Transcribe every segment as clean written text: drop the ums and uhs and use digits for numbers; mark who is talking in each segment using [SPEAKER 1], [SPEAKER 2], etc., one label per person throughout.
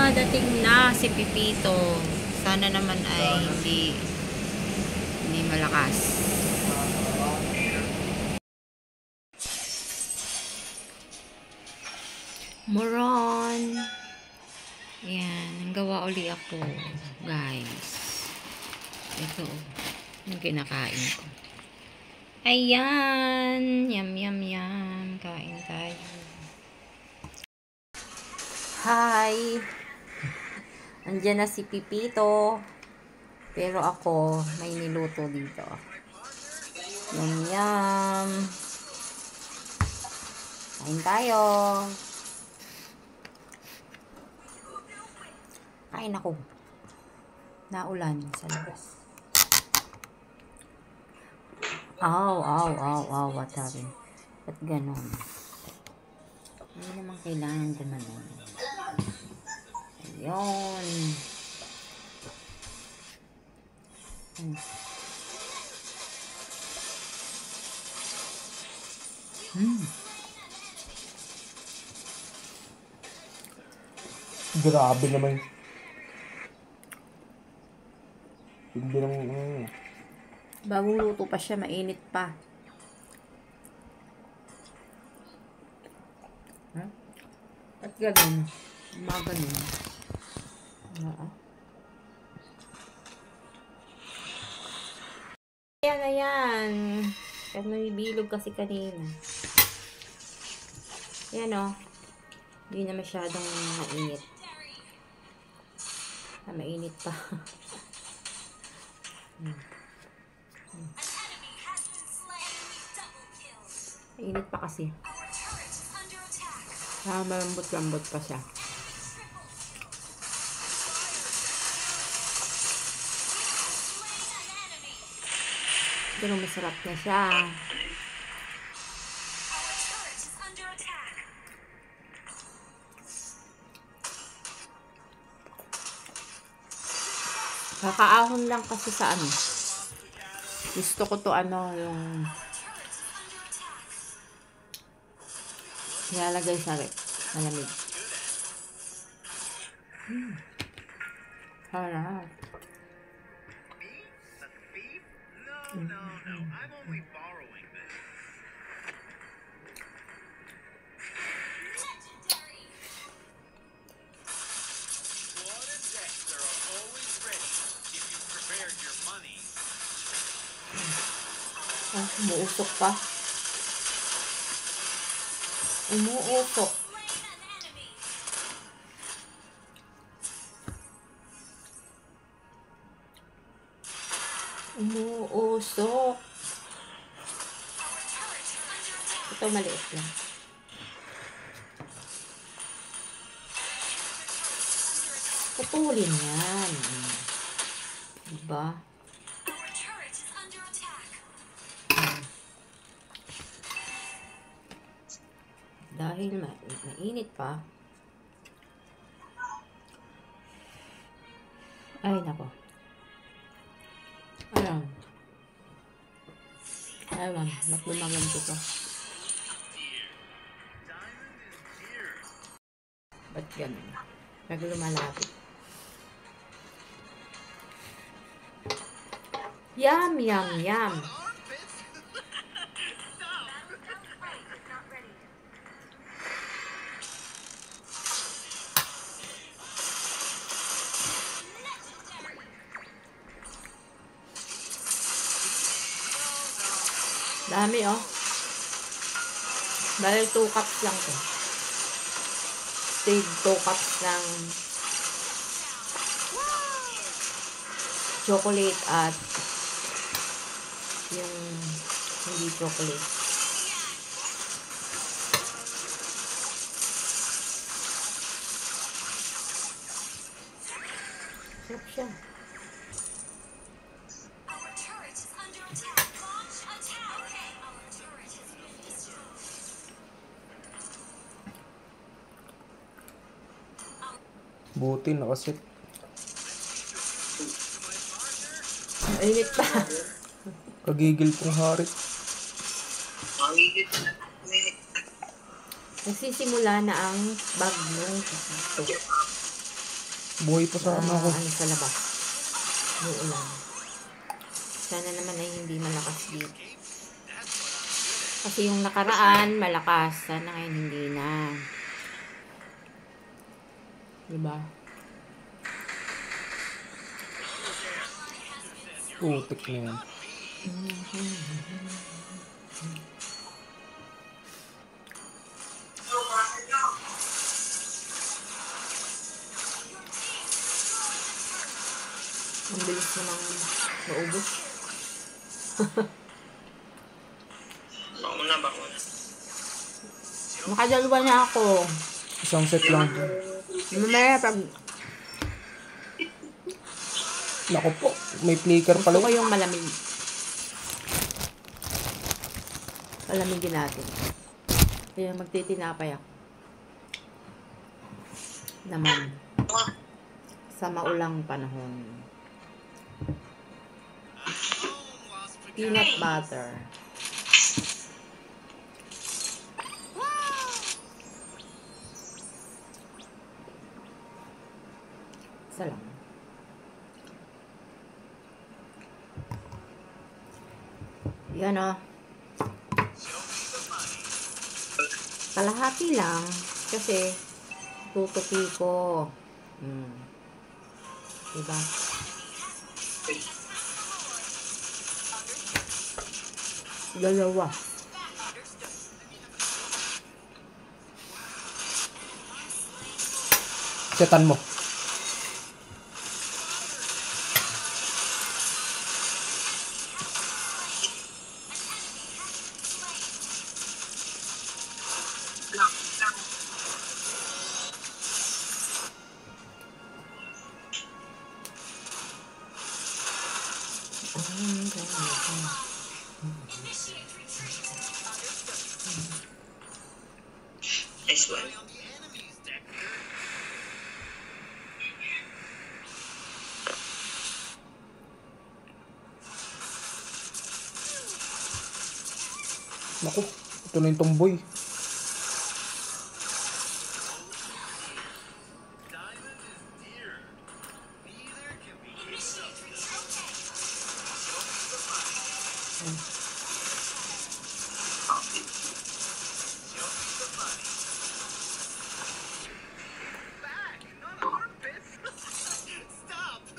[SPEAKER 1] Dating na si Pipito. Sana naman ay hindi malakas. Moron. Ayan, nanggawa uli ako, guys. Ito, yung kinakain ko. Ayan, yum yum yum. Kain tayo. Hi. Andiyan na si Pipito. Pero ako, may niluto dito. Yum yum. Kain tayo. Kain ako. Naulan sa labas. Aw. What happened? Ba't ganon? Hindi naman kailangan gumanon. Ayun.
[SPEAKER 2] Grabe naman. Hindi lang
[SPEAKER 1] Bagong luto pa siya, mainit pa. Huh? At gano'n. Maganon. Ayan. Kasi nabibilog kasi kanina. Ayan o. Hindi na masyadong mainit. Mainit pa. Mainit pa kasi. Malambot-lambot pa siya. Pero masarap na siya. Kakaahon lang kasi sa ano. Gusto ko to yung nilalagay sa rep. Malamig. Harap.
[SPEAKER 3] No, I'm only borrowing this. Claude and Dexter are always ready if you've prepared your money.
[SPEAKER 1] Umuusok pa. Umuusok. Umuusok. Ito maliit lang. Putulin yan. Diba? Dahil mainit pa. Ay, nako. Ayun, ba't lumagan ko to? Ba't ganun? Pag lumalapit. Yum, yum, yum. Dami Dahil 2 cups lang to. Stage 2 cups ng chocolate at yung hindi chocolate. Sarap siya.
[SPEAKER 2] buti nakasit.
[SPEAKER 1] Init pa.
[SPEAKER 2] Kagigil pong harit.
[SPEAKER 1] Nagsisimula na ang bagyong Pipito.
[SPEAKER 2] Buhay pa sana ako.
[SPEAKER 1] Ano sa labas. Uulan. Sana naman ay hindi malakas dito. Kasi yung nakaraan, malakas. Sana ngayon hindi na. Diba?
[SPEAKER 2] Putik na yan.
[SPEAKER 1] Ang bilis namang maubos.
[SPEAKER 4] Bangun na.
[SPEAKER 1] Nakadalawa na ako.
[SPEAKER 2] Isang set lang.
[SPEAKER 1] Mamaya pag
[SPEAKER 2] Naku po, may flicker
[SPEAKER 1] gusto
[SPEAKER 2] pala
[SPEAKER 1] ko
[SPEAKER 2] yun.
[SPEAKER 1] yung malamig. Palamigin natin. Kaya magtitinapay ako. Naman. Sa maulang panahon. Peanut butter. Isa lang. Yan o. Kalahati lang. Kasi tutupi ko. Diba? Dalawa.
[SPEAKER 2] Setan mo.
[SPEAKER 4] Nice one.
[SPEAKER 2] Naku, ito na yung tomboy.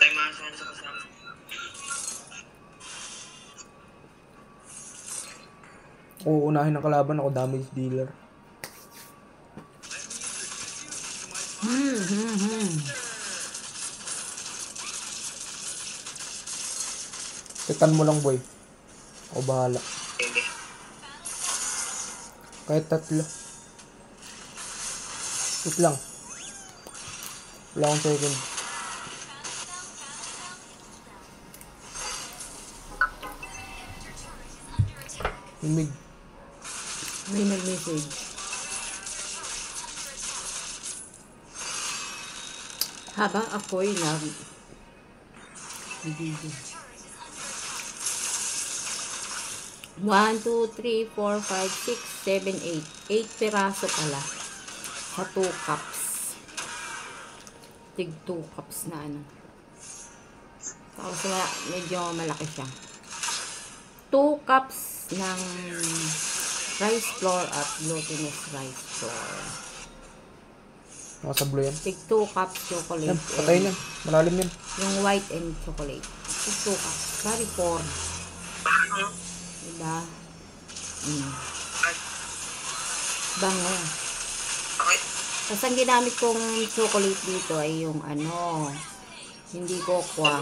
[SPEAKER 4] Tayo mga sa kasama.
[SPEAKER 2] Uunahin ng kalaban ako, damage dealer. Setan mo lang, boy. Ako bahala.
[SPEAKER 4] Hindi.
[SPEAKER 2] Kahit tatlo. Wait lang. Wala akong second. Himig.
[SPEAKER 1] May nag-message. Habang ako'y video. 1, 2, 3, 4, 5, 6, 7, 8. 8 piraso pala. Sa 2 cups. Tig 2 cups na ano. Tapos medyo malaki siya. 2 cups ng rice flour at glutinous rice flour.
[SPEAKER 2] Nakasablo yan.
[SPEAKER 1] Tig 2 cups chocolate.
[SPEAKER 2] Yan, patayin yan. Malalim yan.
[SPEAKER 1] Yung white and chocolate. Tig 2 cups. Sorry, 4. Diba? Bango.
[SPEAKER 4] Okay.
[SPEAKER 1] Tapos ang ginamit kong chocolate dito ay yung ano, hindi cocoa.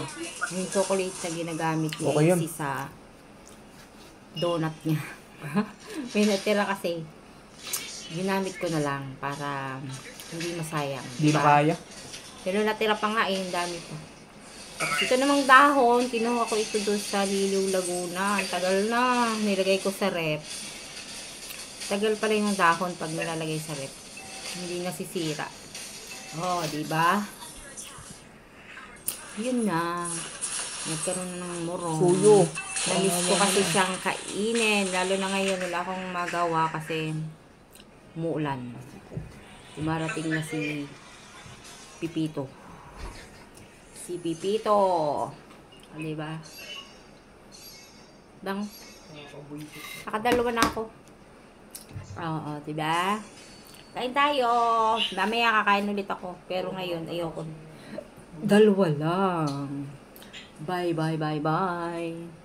[SPEAKER 1] Yung chocolate na ginagamit niya
[SPEAKER 2] Okay yun.
[SPEAKER 1] is sa donut niya. May natira kasi. Ginamit ko na lang para hindi masayang.
[SPEAKER 2] Hindi na kaya.
[SPEAKER 1] Pero natira pa nga ang dami pa. Tapos ito namang dahon, kinuha ko ito doon sa Liliw, Laguna. Ang tagal na, nilagay ko sa rep. Tagal pala yung dahon pag nilalagay sa rep. Hindi nasisira. Oh, di ba? Yun na. Nagkaroon na ng murong.
[SPEAKER 2] Suyo.
[SPEAKER 1] Namiss ko kasi siyang kainin. Lalo na ngayon, wala akong magawa kasi umuulan. Dumarating na si Pipito. Si Pipito. O, diba? Dang. Nakadalawa na ako. Oo, diba? Kain tayo. Mamaya kakain ulit ako. Pero ngayon, ayoko. Dalawa lang. Bye, bye, bye, bye.